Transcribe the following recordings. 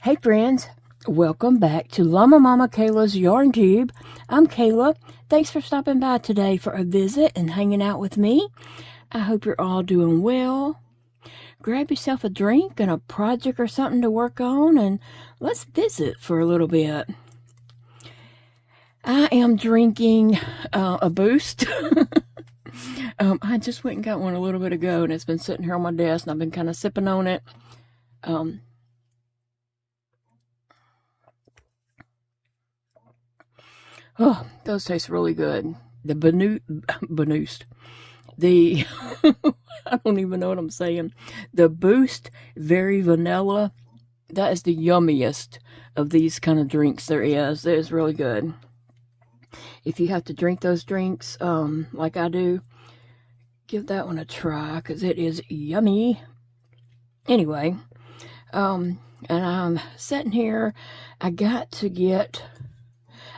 Hey friends, welcome back to Llama Mama Kayla's Yarn Tube. I'm Kayla. Thanks for stopping by today for a visit and hanging out with me. I hope you're all doing well. Grab yourself a drink and a project or something to work on, and let's visit for a little bit. I am drinking a Boost. I just went and got one a little bit ago, and it's been sitting here on my desk, and I've been kind of sipping on it. Oh, those taste really good. The Boost. The, I don't even know what I'm saying. The Boost Very Vanilla. That is the yummiest of these kind of drinks there is. It is really good. If you have to drink those drinks, like I do, give that one a try, because it is yummy. Anyway, and I'm sitting here.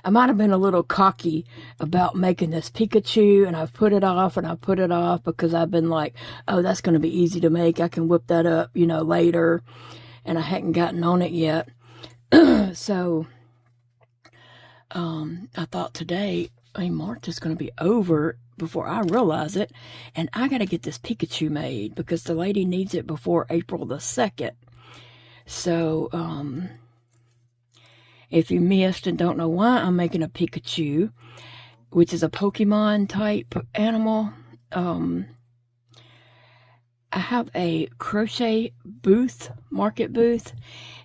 I might have been a little cocky about making this Pikachu, and I've put it off and I put it off because I've been like, oh, that's going to be easy to make. I can whip that up, later. And I hadn't gotten on it yet. So, I thought today, March is going to be over before I realize it. And I got to get this Pikachu made because the lady needs it before April the 2nd. So, if you missed and don't know why I'm making a Pikachu, which is a Pokemon type animal, I have a crochet market booth,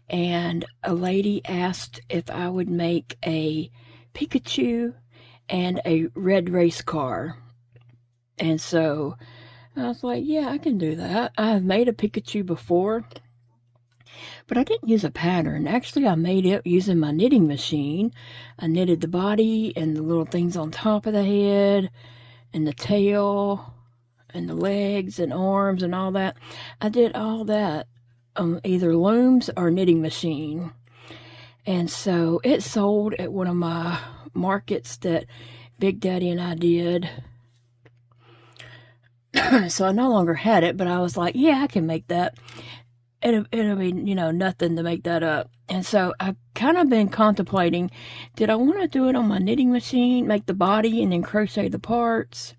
and a lady asked if I would make a Pikachu and a red race car. And so I was like, yeah, I can do that. I've made a Pikachu before, but I didn't use a pattern. Actually, I made it using my knitting machine. I knitted the body and the little things on top of the head and the tail and the legs and arms and all that. I did all that on either looms or knitting machine. And so it sold at one of my markets that Big Daddy and I did. So I no longer had it, but I was like, yeah, I can make that. It'll be, nothing to make that up. And so I've kind of been contemplating, did I want to do it on my knitting machine, make the body and then crochet the parts?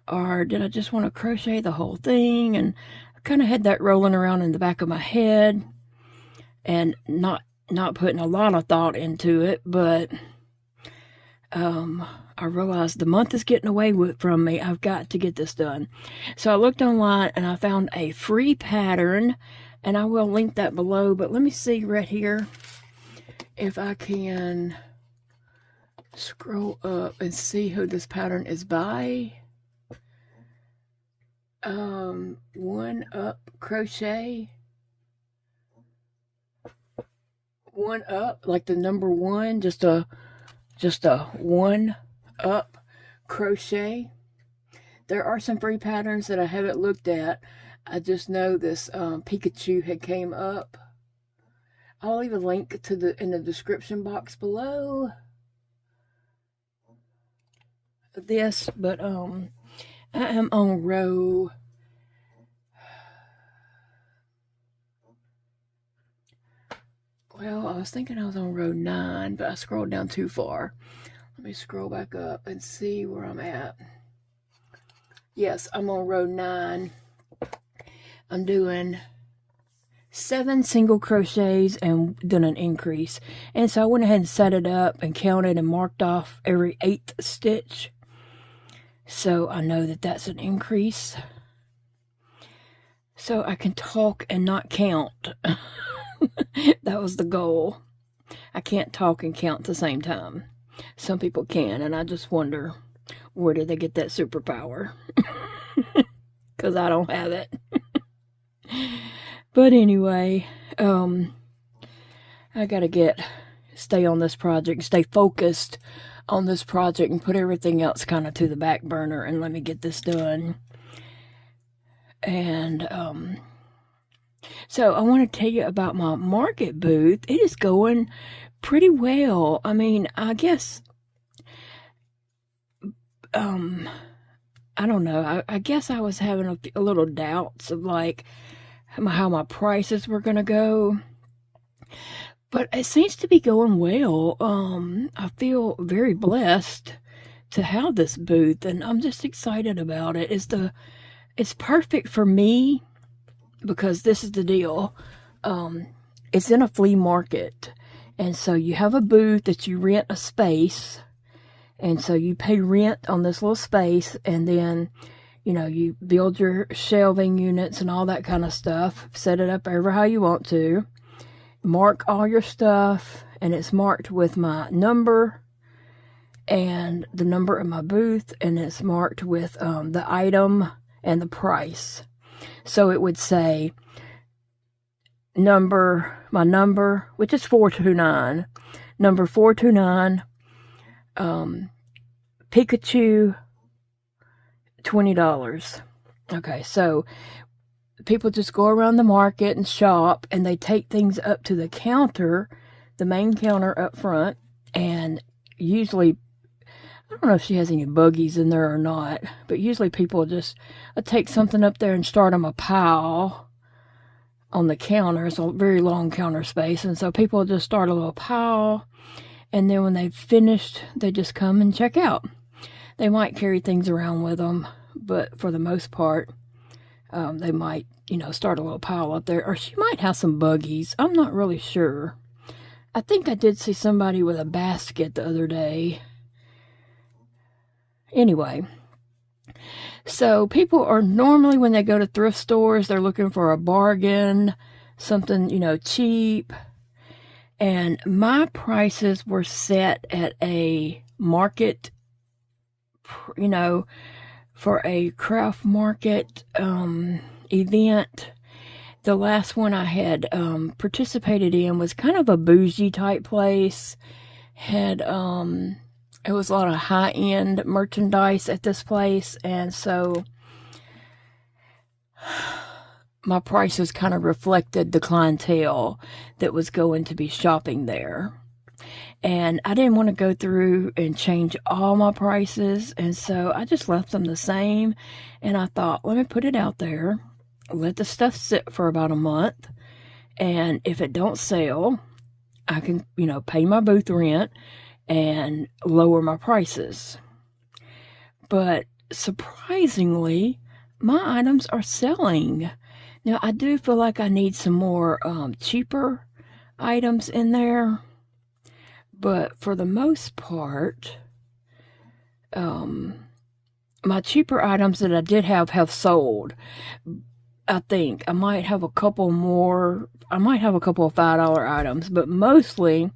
Or did I just want to crochet the whole thing? And I kind of had that rolling around in the back of my head and not putting a lot of thought into it. But I realized the month is getting away from me. I've got to get this done. So I looked online and I found a free pattern, and I will link that below. But let me see right here if I can scroll up and see who this pattern is by. One Up Crochet. One Up, like the number one, just a One Up Crochet. There are some free patterns that I haven't looked at. I just know this Pikachu had came up. I'll leave a link to in the description box below this, but I am on row 9, but I scrolled down too far. Let me scroll back up and see where I'm at. Yes, I'm on row 9. I'm doing 7 single crochets and then an increase. And so I went ahead and set it up and counted and marked off every 8th stitch. So I know that that's an increase. So I can talk and not count. That was the goal. I can't talk and count at the same time. Some people can, and I just wonder, where did they get that superpower? Because I don't have it. But anyway, I gotta stay on this project, stay focused on this project, and put everything else kind of to the back burner and let me get this done. And so I want to tell you about my market booth. It is going pretty well. I mean, I guess I don't know. I guess I was having a little doubts of like how my prices were going to go. But it seems to be going well. I feel very blessed to have this booth, and I'm just excited about it. It's perfect for me because this is the deal. It's in a flea market, and so you have a booth that you rent a space, and so you pay rent on this little space, and then you build your shelving units and all that kind of stuff, set it up ever how you want to, mark all your stuff, and it's marked with my number and the number of my booth, and it's marked with the item and the price. So it would say my number, which is 429, number 429, Pikachu, $20. Okay, so people just go around the market and shop, and they take things up to the counter, the main counter up front, and usually, I don't know if she has any buggies in there or not, but usually people just take something up there and start them a pile on the counter. It's a very long counter space, and so people just start a little pile, and then when they've finished, they just come and check out. They might carry things around with them, but for the most part, they might, start a little pile up there, or she might have some buggies. I'm not really sure. I think I did see somebody with a basket the other day. Anyway, so people are normally, when they go to thrift stores, they're looking for a bargain, something, cheap. And my prices were set at a market, for a craft market event. The last one I had participated in was kind of a bougie type place. It was a lot of high-end merchandise at this place, and so my prices kind of reflected the clientele that was going to be shopping there. And I didn't want to go through and change all my prices, and so I just left them the same. And I thought, let me put it out there, let the stuff sit for about a month, and if it don't sell, I can, pay my booth rent and lower my prices. But surprisingly, my items are selling. Now, I do feel like I need some more cheaper items in there, but for the most part, my cheaper items that I did have sold. I think I might have a couple more. I might have a couple of $5 items, but mostly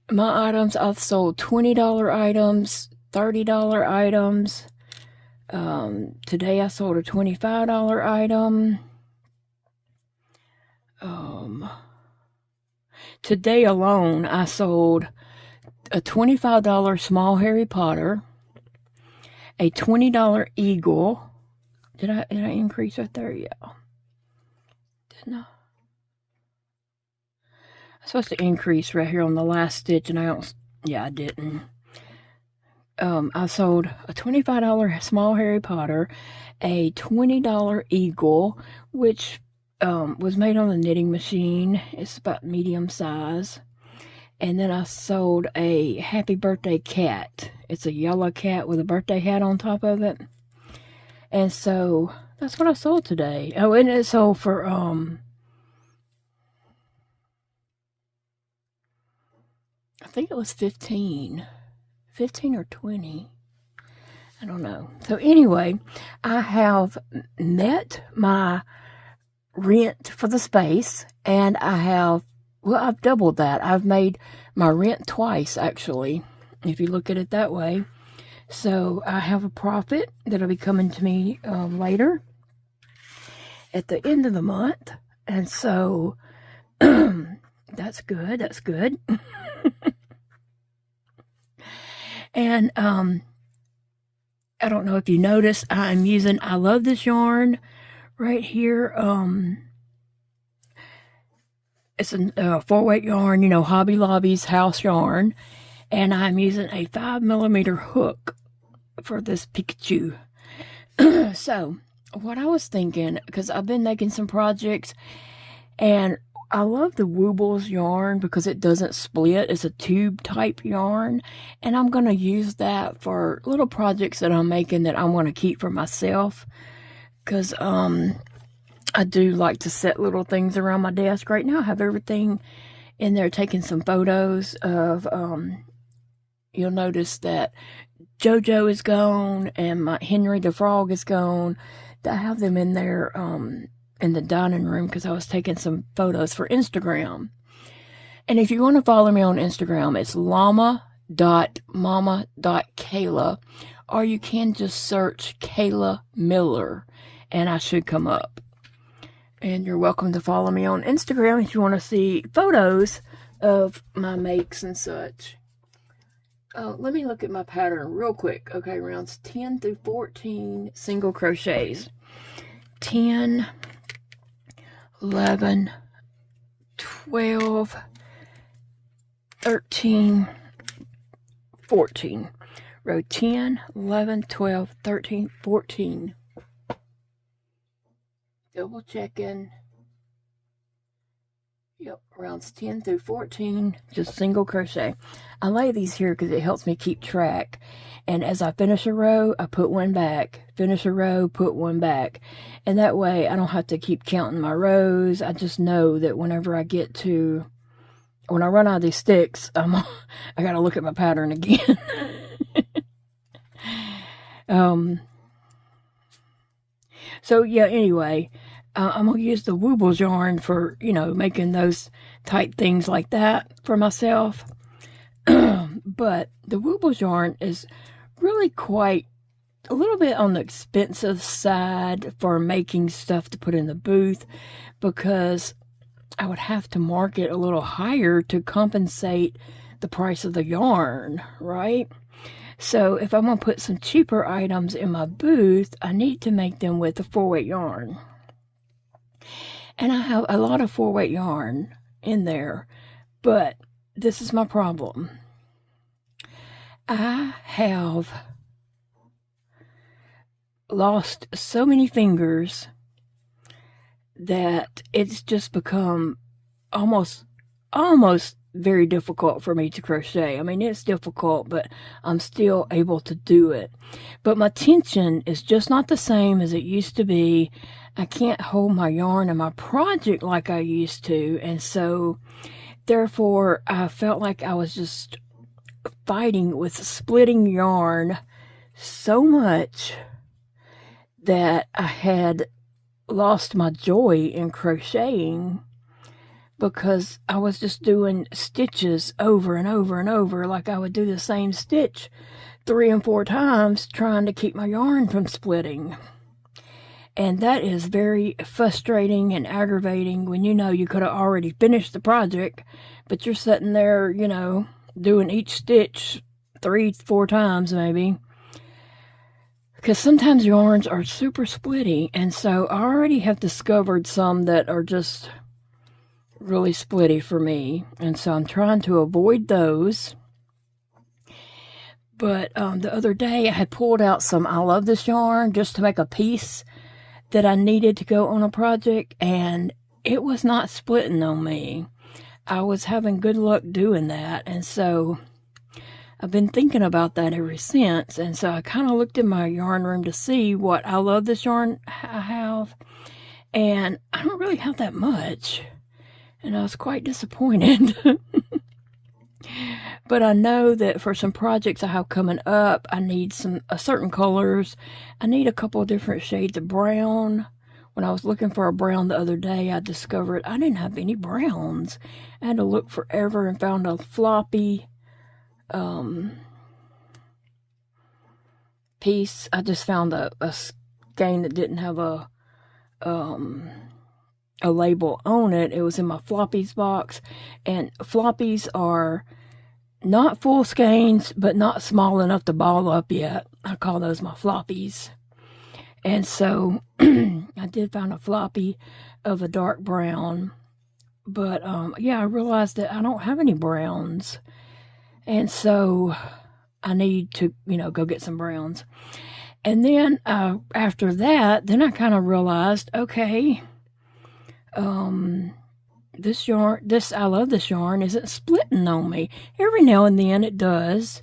my items, I've sold $20 items, $30 items. Today I sold a $25 item. Today alone, I sold a $25 small Harry Potter, a $20 eagle. Did I increase right there? Yeah. Didn't I? I'm supposed to increase right here on the last stitch, and I didn't. I sold a $25 small Harry Potter, a $20 eagle, which was made on the knitting machine. It's about medium size. And then I sold a happy birthday cat. It's a yellow cat with a birthday hat on top of it. And so that's what I sold today. Oh, and it sold for I think it was 15 or 20. I don't know. So anyway, I have met my rent for the space, and I've doubled that. I've made my rent twice, actually, if you look at it that way. So I have a profit that'll be coming to me later at the end of the month, and so that's good. And I don't know if you noticed, I love this yarn right here. It's a 4-weight yarn, Hobby Lobby's house yarn, and I'm using a 5mm hook for this Pikachu. So what I was thinking, because I've been making some projects, and I love the Woobles yarn because it doesn't split. It's a tube type yarn, and I'm going to use that for little projects that I'm making that I want to keep for myself, because I do like to set little things around my desk. Right now I have everything in there, taking some photos of, you'll notice that JoJo is gone and my Henry the Frog is gone. I have them in there in the dining room because I was taking some photos for Instagram. And if you want to follow me on Instagram, it's llama.mama.kayla, or you can just search Kayla Miller and I should come up. And you're welcome to follow me on Instagram if you want to see photos of my makes and such. Let me look at my pattern real quick. Okay, rounds 10 through 14 single crochets. 10, 11, 12, 13, 14. Row 10, 11, 12, 13, 14. Double checking. Yep, rounds 10 through 14, just single crochet. I lay these here because it helps me keep track. And as I finish a row, I put one back. Finish a row, put one back. And that way I don't have to keep counting my rows. I just know that whenever I get to, when I run out of these sticks, I gotta look at my pattern again. So yeah, anyway, I'm going to use the Woobles yarn for, making those type things like that for myself. But the Woobles yarn is really quite a little bit on the expensive side for making stuff to put in the booth, because I would have to mark it a little higher to compensate the price of the yarn, right? So if I'm going to put some cheaper items in my booth, I need to make them with a 4-weight yarn. And I have a lot of 4-weight yarn in there, but this is my problem. I have lost so many fingers that it's just become almost very difficult for me to crochet. I mean, it's difficult, but I'm still able to do it. But my tension is just not the same as it used to be. I can't hold my yarn in my project like I used to, and so therefore I felt like I was just fighting with splitting yarn so much that I had lost my joy in crocheting, because I was just doing stitches over and over and over. Like I would do the same stitch 3 and 4 times trying to keep my yarn from splitting. And that is very frustrating and aggravating when you know you could have already finished the project, but you're sitting there, doing each stitch 3-4 times maybe. Because sometimes yarns are super splitty, and so I already have discovered some that are just really splitty for me, and so I'm trying to avoid those. But the other day I had pulled out some I Love This yarn just to make a piece that I needed to go on a project, and it was not splitting on me. I was having good luck doing that, and so I've been thinking about that ever since. And so I kind of looked in my yarn room to see what I Love This yarn I have, and I don't really have that much, and I was quite disappointed. But I know that for some projects I have coming up, I need some certain colors. I need a couple of different shades of brown. When I was looking for a brown the other day, I discovered I didn't have any browns. I had to look forever and found a floppy piece. I just found a skein that didn't have a label on it. It was in my floppies box, and floppies are not full skeins, but not small enough to ball up yet. I call those my floppies. And so I did find a floppy of a dark brown, but yeah, I realized that I don't have any browns, and so I need to go get some browns. And then after that, then I kind of realized, okay, I love this yarn isn't splitting on me. Every now and then it does,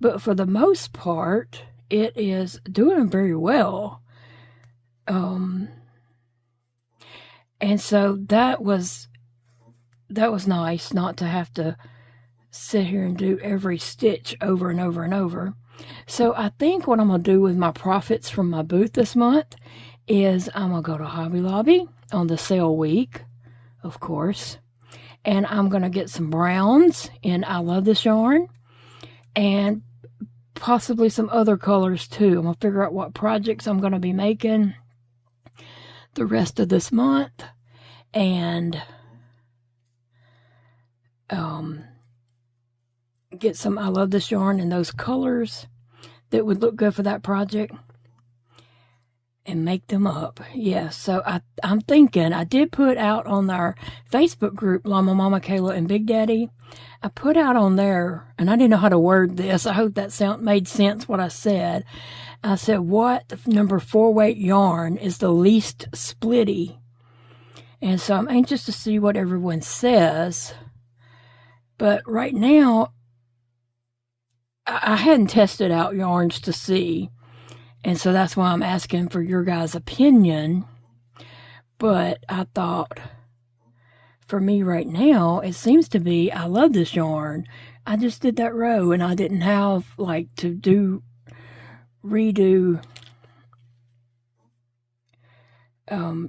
but for the most part, it is doing very well. And so that was nice not to have to sit here and do every stitch over and over and over. So I think what I'm going to do with my profits from my booth this month is I'm going to go to Hobby Lobby on the sale week, of course, and I'm going to get some browns, and I love this yarn, and possibly some other colors too. I'm going to figure out what projects I'm going to be making the rest of this month, and get some I love this yarn in those colors that would look good for that project and make them up. Yeah, so I'm thinking, I did put out on our Facebook group, Llama, Mama, Kayla, and Big Daddy, I put out on there, and I didn't know how to word this. I hope that made sense what I said. I said, what number 4 weight yarn is the least splitty? And so I'm anxious to see what everyone says. But right now, I hadn't tested out yarns to see. And so that's why I'm asking for your guys' opinion. But I thought, for me right now, it seems to be, I love this yarn. I just did that row, and I didn't have, like, to redo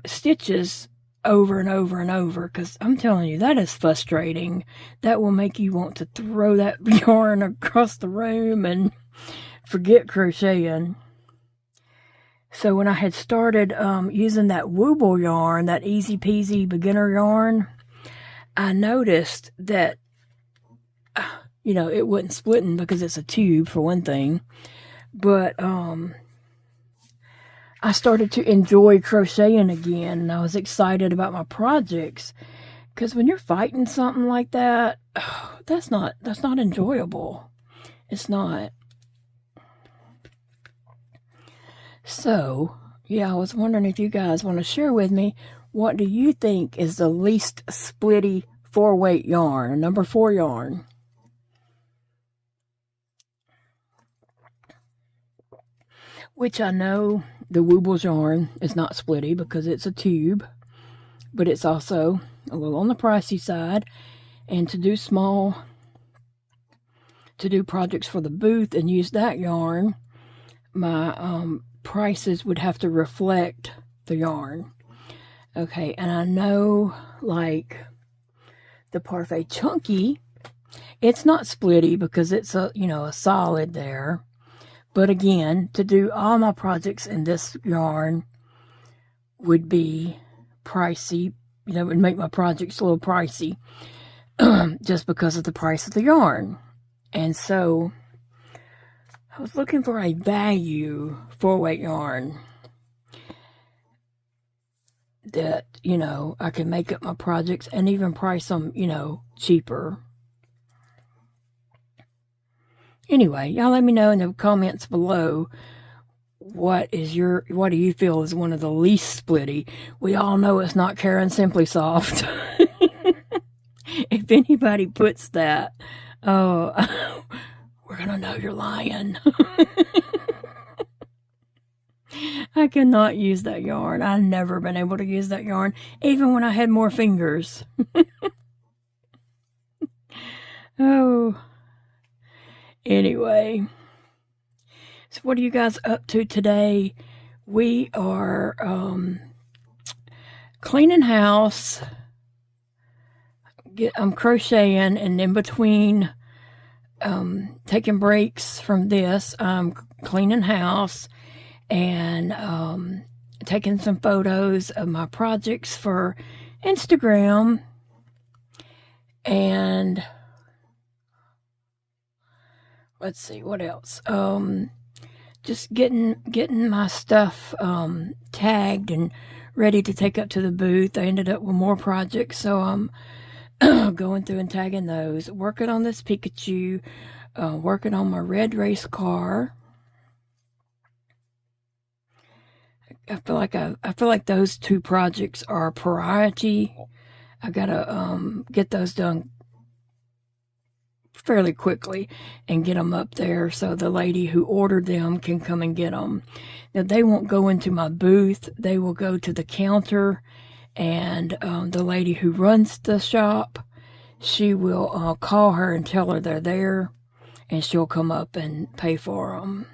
stitches over and over and over, because I'm telling you, that is frustrating. That will make you want to throw that yarn across the room and forget crocheting. So when I had started using that Wool yarn, that easy peasy beginner yarn, I noticed that, it wasn't splitting because it's a tube for one thing, but I started to enjoy crocheting again, and I was excited about my projects, because when you're fighting something like that, that's not enjoyable. It's not. So, yeah, I was wondering if you guys want to share with me, what do you think is the least splitty 4 weight yarn, number 4 yarn? Which I know the Wool yarn is not splitty because it's a tube, but it's also a little on the pricey side. And to do projects for the booth and use that yarn, my prices would have to reflect the yarn. Okay, and I know, like, the Parfait Chunky, it's not splitty because it's a solid there. But again, to do all my projects in this yarn would be pricey. It would make my projects a little pricey just because of the price of the yarn. And so I was looking for a value 4 weight yarn that, I can make up my projects and even price them, cheaper. Anyway, y'all let me know in the comments below, what do you feel is one of the least splitty? We all know it's not Karen Simply Soft. If anybody puts that, we're gonna know you're lying. I cannot use that yarn. I've never been able to use that yarn, even when I had more fingers. Oh. Anyway, so what are you guys up to today? We are cleaning house. I'm crocheting, and in between taking breaks from this, I'm cleaning house and taking some photos of my projects for Instagram, and let's see, what else? Just getting my stuff tagged and ready to take up to the booth. I ended up with more projects, so I'm going through and tagging those. Working on this Pikachu, working on my red race car. I feel like those 2 projects are a priority. I gotta get those done fairly quickly and get them up there so the lady who ordered them can come and get them. Now, they won't go into my booth. They will go to the counter, and the lady who runs the shop, she will call her and tell her they're there, and she'll come up and pay for them.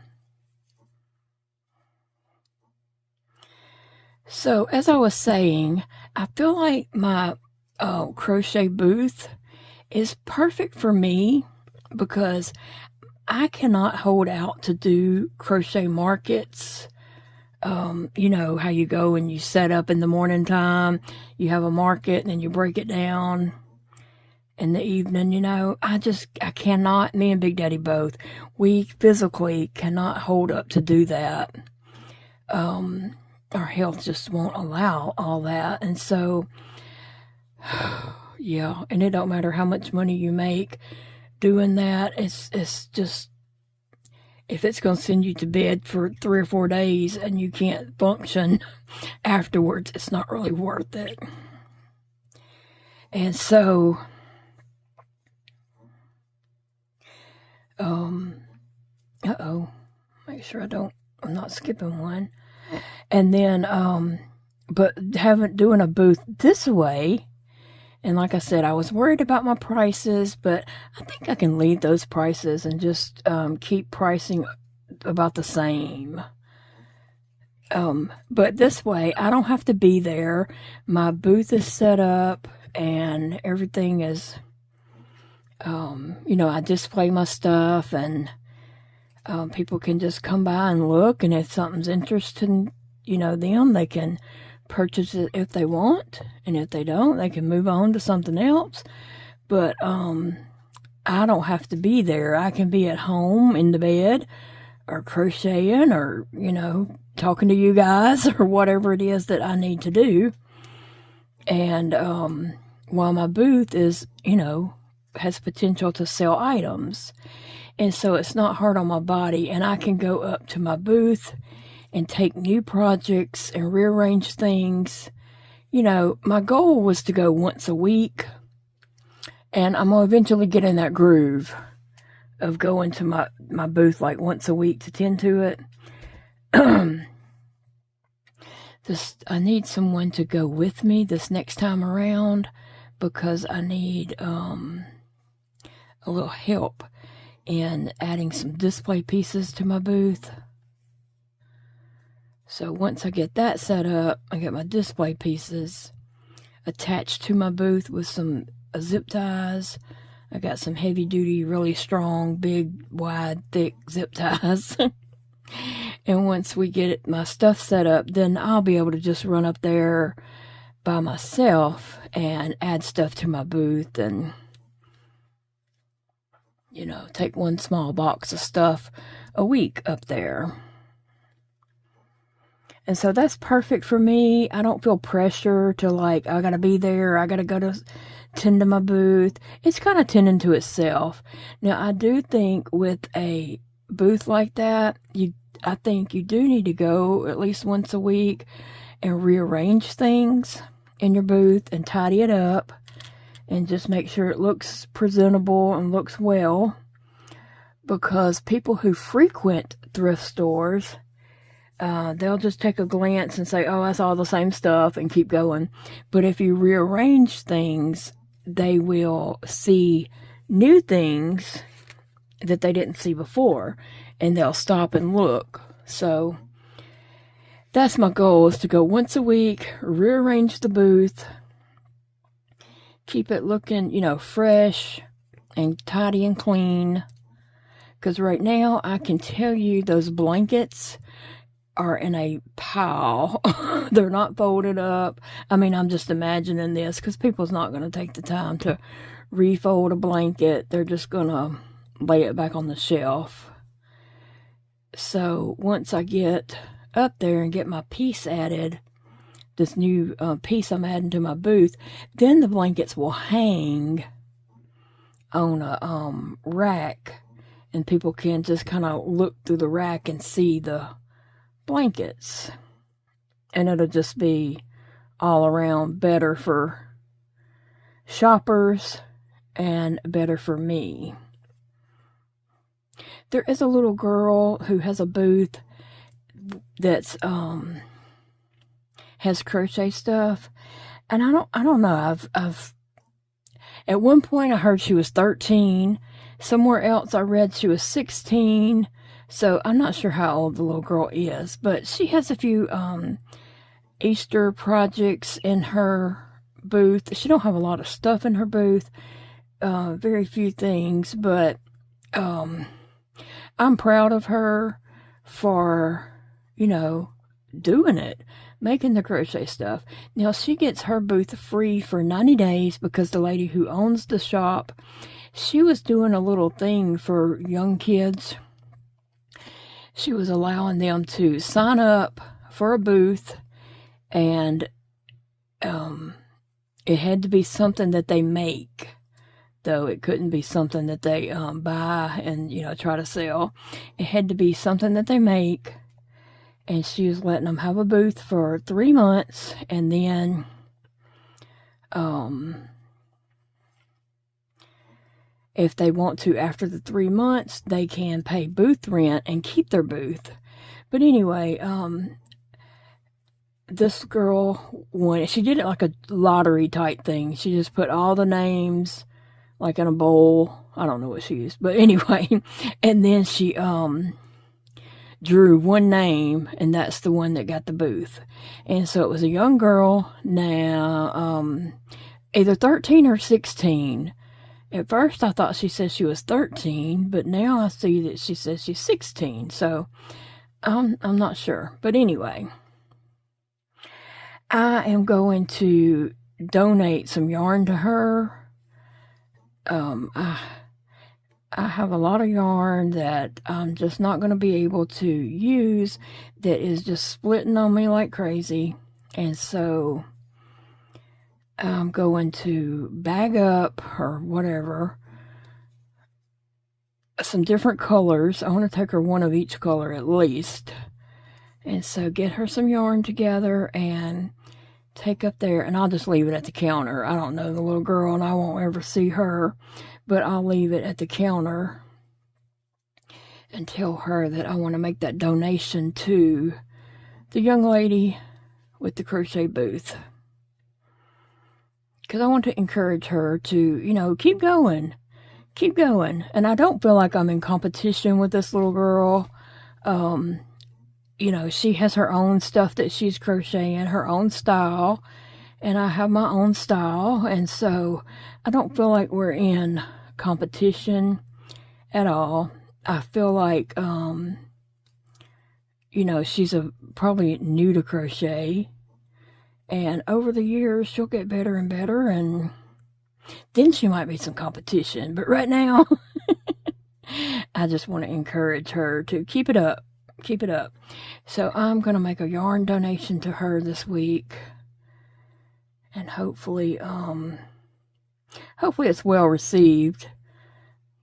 So, as I was saying, I feel like my crochet booth is perfect for me because I cannot hold out to do crochet markets. You know how you go and you set up in the morning time, you have a market, and then you break it down in the evening. You know, I cannot, me and Big Daddy both, we physically cannot hold up to do that. Our health just won't allow all that. And so, yeah, and it don't matter how much money you make doing that. It's just, if it's going to send you to bed for 3 or 4 days and you can't function afterwards, it's not really worth it. And so, make sure I'm not skipping one. And then, but doing a booth this way, and like I said, I was worried about my prices, but I think I can leave those prices and just keep pricing about the same. But this way, I don't have to be there. My booth is set up and everything is, you know, I display my stuff, and people can just come by and look, and if something's interesting, you know, them, they can purchase it if they want, and if they don't, they can move on to something else. But I don't have to be there. I can be at home in the bed, or crocheting, or, you know, talking to you guys, or whatever it is that I need to do. And while my booth is, you know, has potential to sell items, and so it's not hard on my body, and I can go up to my booth and take new projects and rearrange things. You know, my goal was to go once a week, and I'm going to eventually get in that groove of going to my booth like once a week to tend to it. I need someone to go with me this next time around, because I need a little help in adding some display pieces to my booth. So once I get that set up, I get my display pieces attached to my booth with some zip ties. I got some heavy duty, really strong, big, wide, thick zip ties. And once we get my stuff set up, then I'll be able to just run up there by myself and add stuff to my booth, and, you know, take one small box of stuff a week up there. And so that's perfect for me. I don't feel pressure to, like, I gotta be there, I gotta go to tend to my booth. It's kind of tending to itself. Now, I do think with a booth like that, I think you do need to go at least once a week and rearrange things in your booth and tidy it up and just make sure it looks presentable and looks well, because people who frequent thrift stores, they'll just take a glance and say, oh, that's all the same stuff, and keep going. But if you rearrange things, they will see new things that they didn't see before, and they'll stop and look. So that's my goal, is to go once a week, rearrange the booth, keep it looking, you know, fresh and tidy and clean. Because right now, I can tell you those blankets are in a pile. They're not folded up. I mean, I'm just imagining this, because people's not going to take the time to refold a blanket. They're just going to lay it back on the shelf. So once I get up there and get my piece added, this new piece I'm adding to my booth, then the blankets will hang on a rack, and people can just kind of look through the rack and see the blankets, and it'll just be all around better for shoppers and better for me. There is a little girl who has a booth that's has crochet stuff, and I don't know. I've at one point I heard she was 13. Somewhere else I read she was 16. So I'm not sure how old the little girl is, but she has a few Easter projects in her booth. She don't have a lot of stuff in her booth, very few things, but I'm proud of her for, you know, doing it, making the crochet stuff. Now, she gets her booth free for 90 days because the lady who owns the shop, she was doing a little thing for young kids. She was allowing them to sign up for a booth, and it had to be something that they make, though it couldn't be something that they buy and, you know, try to sell. It had to be something that they make, and she was letting them have a booth for 3 months, and then if they want to, after the 3 months, they can pay booth rent and keep their booth. But anyway, this girl won. She did it like a lottery type thing. She just put all the names like in a bowl. I don't know what she used, but anyway, and then she drew one name, and that's the one that got the booth. And so it was a young girl now, either 13 or 16. At first I thought she said she was 13, but now I see that she says she's 16. So I'm not sure. But anyway, I am going to donate some yarn to her. I have a lot of yarn that I'm just not going to be able to use, that is just splitting on me like crazy. And so I'm going to bag up, or whatever, some different colors. I want to take her one of each color at least. And so get her some yarn together and take up there, and I'll just leave it at the counter. I don't know the little girl, and I won't ever see her, but I'll leave it at the counter and tell her that I want to make that donation to the young lady with the crochet booth, because I want to encourage her to, you know, keep going. And I don't feel like I'm in competition with this little girl. You know, she has her own stuff that she's crocheting, her own style, and I have my own style, and so I don't feel like we're in competition at all. I feel like, you know, she's probably new to crochet, and over the years she'll get better and better, and then she might be some competition. But right now, I just want to encourage her to keep it up. So I'm going to make a yarn donation to her this week, and hopefully it's well received.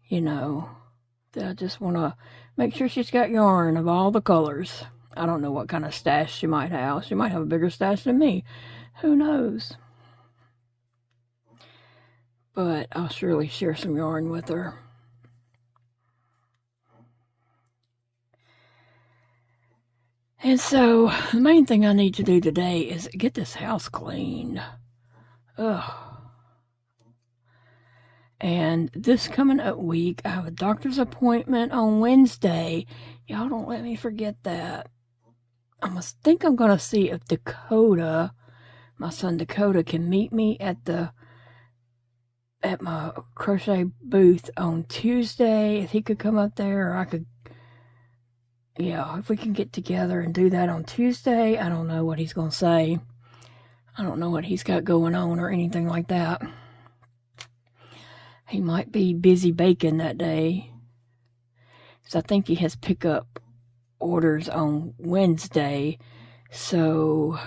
You know, I just want to make sure she's got yarn of all the colors. I don't know what kind of stash she might have. She might have a bigger stash than me. Who knows? But I'll surely share some yarn with her. And so, the main thing I need to do today is get this house cleaned. Ugh. And this coming up week, I have a doctor's appointment on Wednesday. Y'all don't let me forget that. I must think I'm going to see if Dakota, my son Dakota, can meet me at my crochet booth on Tuesday. If he could come up there, or I could, yeah, if we can get together and do that on Tuesday. I don't know what he's going to say. I don't know what he's got going on or anything like that. He might be busy baking that day, because I think he has pickup orders on Wednesday, so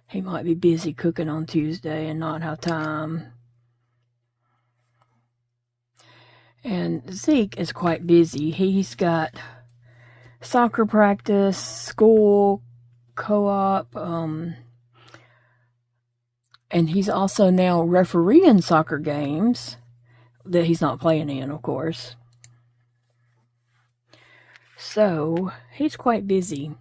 he might be busy cooking on Tuesday and not have time. And Zeke is quite busy. He's got soccer practice, school, co-op, And he's also now refereeing soccer games that he's not playing in, of course. So he's quite busy.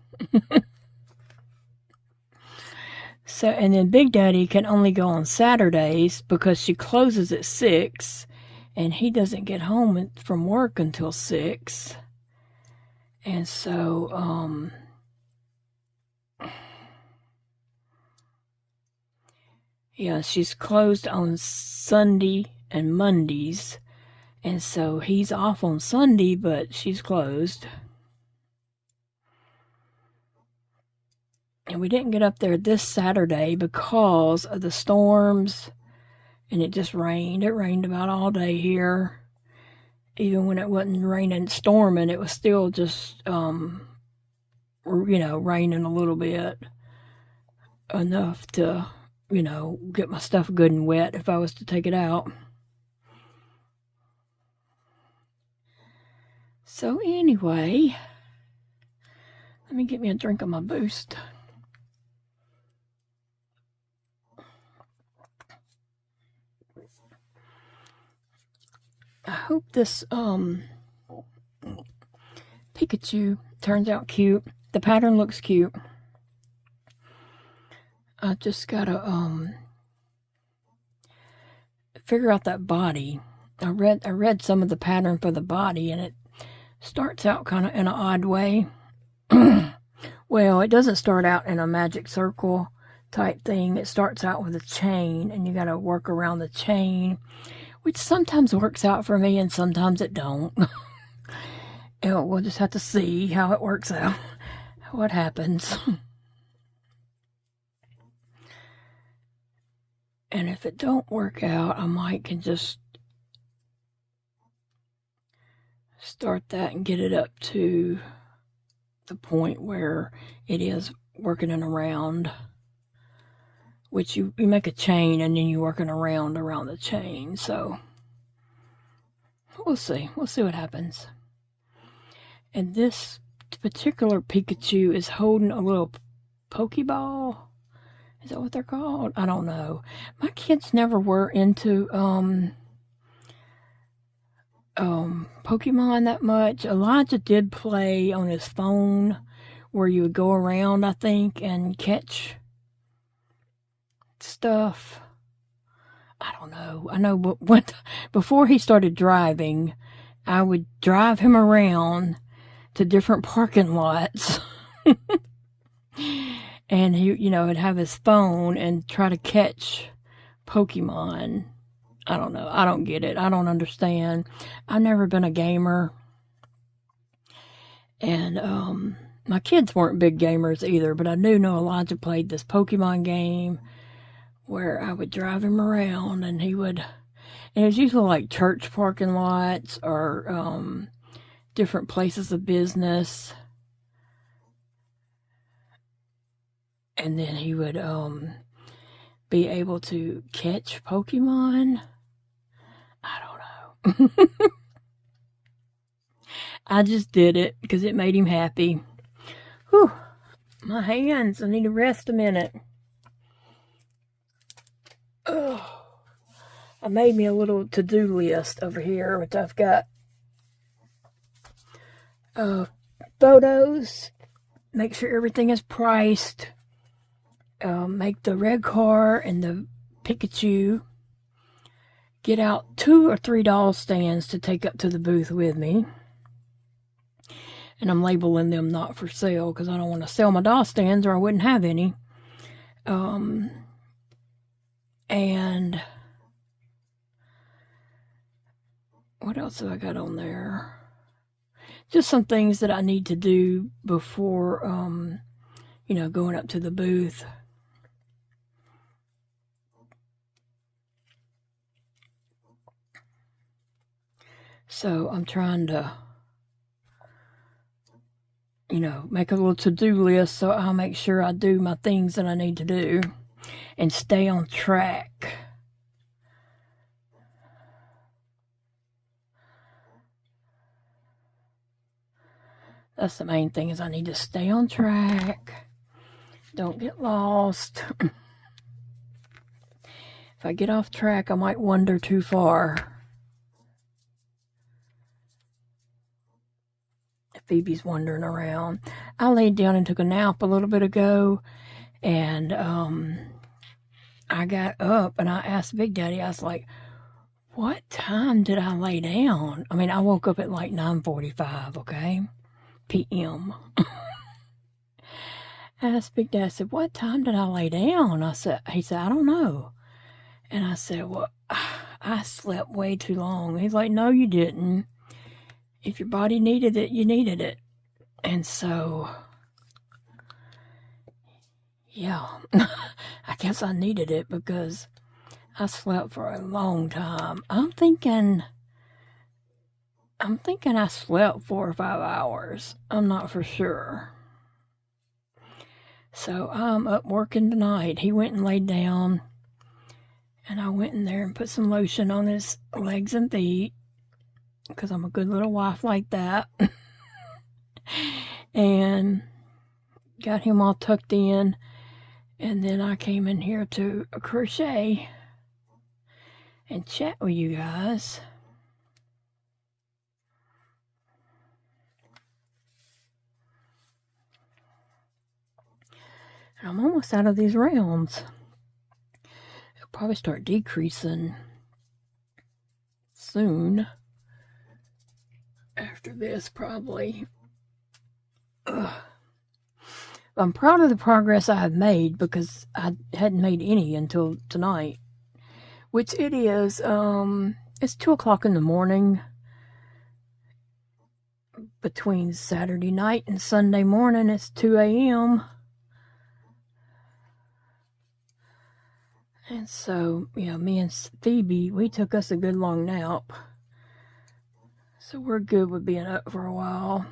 So, and then Big Daddy can only go on Saturdays because she closes at 6 and he doesn't get home from work until 6. And so, yeah, she's closed on Sunday and Mondays. And so he's off on Sunday, but she's closed. And we didn't get up there this Saturday because of the storms, and it just rained. It rained about all day here. Even when it wasn't raining, storming, it was still just, raining a little bit. Enough to, get my stuff good and wet if I was to take it out. So anyway, let me get me a drink of my Boost. I hope this Pikachu turns out cute. The pattern looks cute. I just gotta figure out that body. I read some of the pattern for the body, and it starts out kind of in an odd way. Well, it doesn't start out in a magic circle type thing. It starts out with a chain, and you gotta work around the chain, which sometimes works out for me and sometimes it don't. And we'll just have to see how it works out, what happens. And if it don't work out, I might can just start that and get it up to the point where it is working in a round, which you make a chain and then you're working around the chain. So we'll see what happens. And this particular Pikachu is holding a little Pokeball. Is that what they're called? I don't know. My kids never were into Pokemon that much. Elijah did play on his phone where you would go around, I think, and catch stuff. I don't know. I know before he started driving, I would drive him around to different parking lots. And he, would have his phone and try to catch Pokemon. I don't know. I don't get it. I don't understand. I've never been a gamer. And my kids weren't big gamers either, but I know Elijah played this Pokemon game where I would drive him around and he would, and it was usually like church parking lots or different places of business. And then he would be able to catch Pokemon. I don't know. I just did it because it made him happy. Whew, my hands. I need to rest a minute. Oh, I made me a little to-do list over here, which I've got photos. Make sure everything is priced. Make the red car and the Pikachu. Get out 2 or 3 doll stands to take up to the booth with me. And I'm labeling them not for sale because I don't want to sell my doll stands or I wouldn't have any. And what else have I got on there? Just some things that I need to do before, going up to the booth. So I'm trying to, make a little to-do list so I'll make sure I do my things that I need to do and stay on track. That's the main thing, is I need to stay on track. Don't get lost. If I get off track, I might wander too far. Phoebe's wandering around. I laid down and took a nap a little bit ago, and I got up and I asked Big Daddy, I was like, what time did I lay down? I mean, I woke up at like 9:45, okay? p.m. I asked Big Daddy, I said, what time did I lay down? He said, I don't know. And I said, well, I slept way too long. He's like, no, you didn't. If your body needed it, you needed it. And so, yeah, I guess I needed it because I slept for a long time. I'm thinking I slept 4 or 5 hours. I'm not for sure. So I'm up working tonight. He went and laid down, and I went in there and put some lotion on his legs and feet because I'm a good little wife like that. And got him all tucked in, and then I came in here to crochet and chat with you guys. And I'm almost out of these rounds. It'll probably start decreasing soon. After this, probably. I'm proud of the progress I have made because I hadn't made any until tonight. Which it is, it's 2 o'clock in the morning. Between Saturday night and Sunday morning, it's 2 a.m. And so, you know, me and Phoebe, we took us a good long nap. So we're good with being up for a while.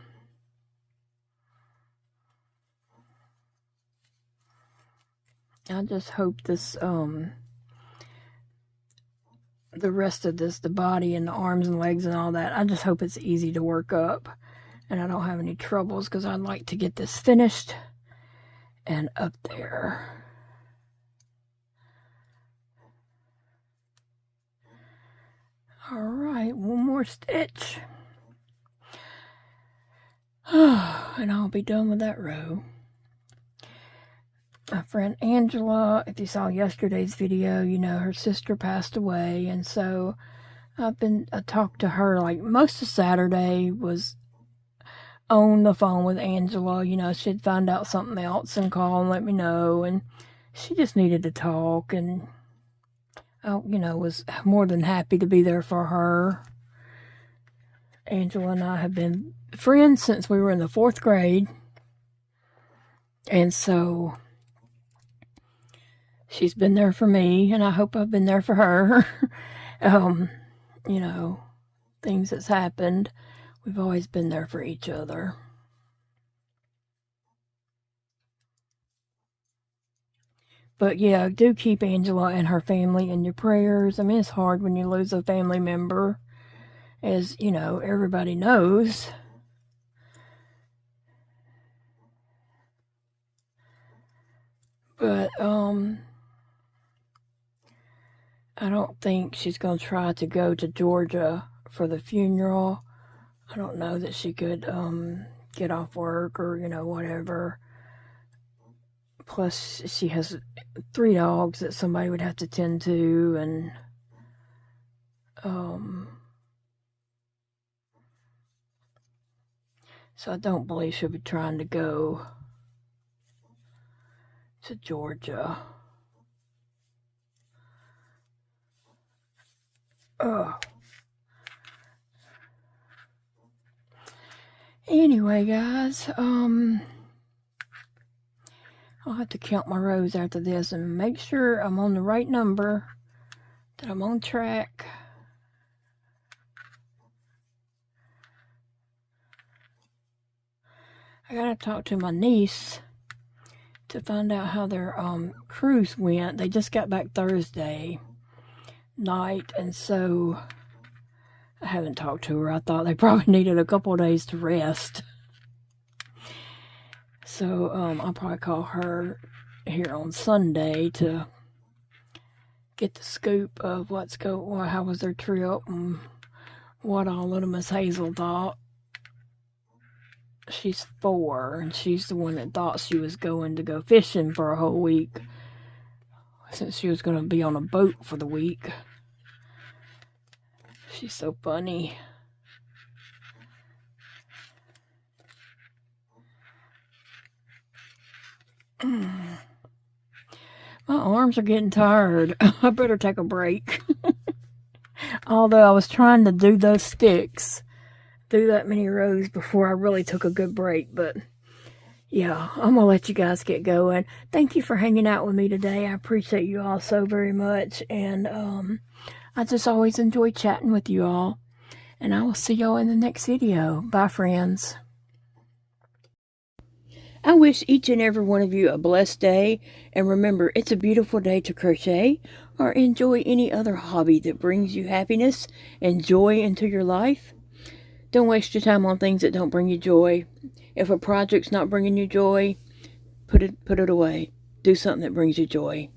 I just hope this, the rest of this, the body and the arms and legs and all that, I just hope it's easy to work up and I don't have any troubles because I'd like to get this finished and up there. All right, one more stitch. And I'll be done with that row. My friend Angela, if you saw yesterday's video, you know her sister passed away, and so I talked to her like most of Saturday was on the phone with Angela. You know, she'd find out something else and call and let me know, and she just needed to talk, and I, you know, was more than happy to be there for her. Angela and I have been friends since we were in the 4th grade, and so she's been there for me, and I hope I've been there for her. You know, things that's happened, we've always been there for each other. But yeah, do keep Angela and her family in your prayers. I mean, it's hard when you lose a family member, as, you know, everybody knows. But, I don't think she's going to try to go to Georgia for the funeral. I don't know that she could, get off work or, you know, whatever. Plus, she has 3 dogs that somebody would have to tend to, and, so I don't believe she'll be trying to go to Georgia. Anyway, guys, I'll have to count my rows after this and make sure I'm on the right number, that I'm on track. I gotta talk to my niece to find out how their cruise went. They just got back Thursday night, and so I haven't talked to her. I thought they probably needed a couple of days to rest. So I'll probably call her here on Sunday to get the scoop of how was their trip and what all little Miss Hazel thought. She's 4, and she's the one that thought she was going to go fishing for a whole week, since she was going to be on a boat for the week. She's so funny. My arms are getting tired. I better take a break. Although I was trying to do those sticks, do that many rows before I really took a good break. But yeah, I'm going to let you guys get going. Thank you for hanging out with me today. I appreciate you all so very much. And I just always enjoy chatting with you all. And I will see y'all in the next video. Bye, friends. I wish each and every one of you a blessed day, and remember, it's a beautiful day to crochet or enjoy any other hobby that brings you happiness and joy into your life. Don't waste your time on things that don't bring you joy. If a project's not bringing you joy, put it away. Do something that brings you joy.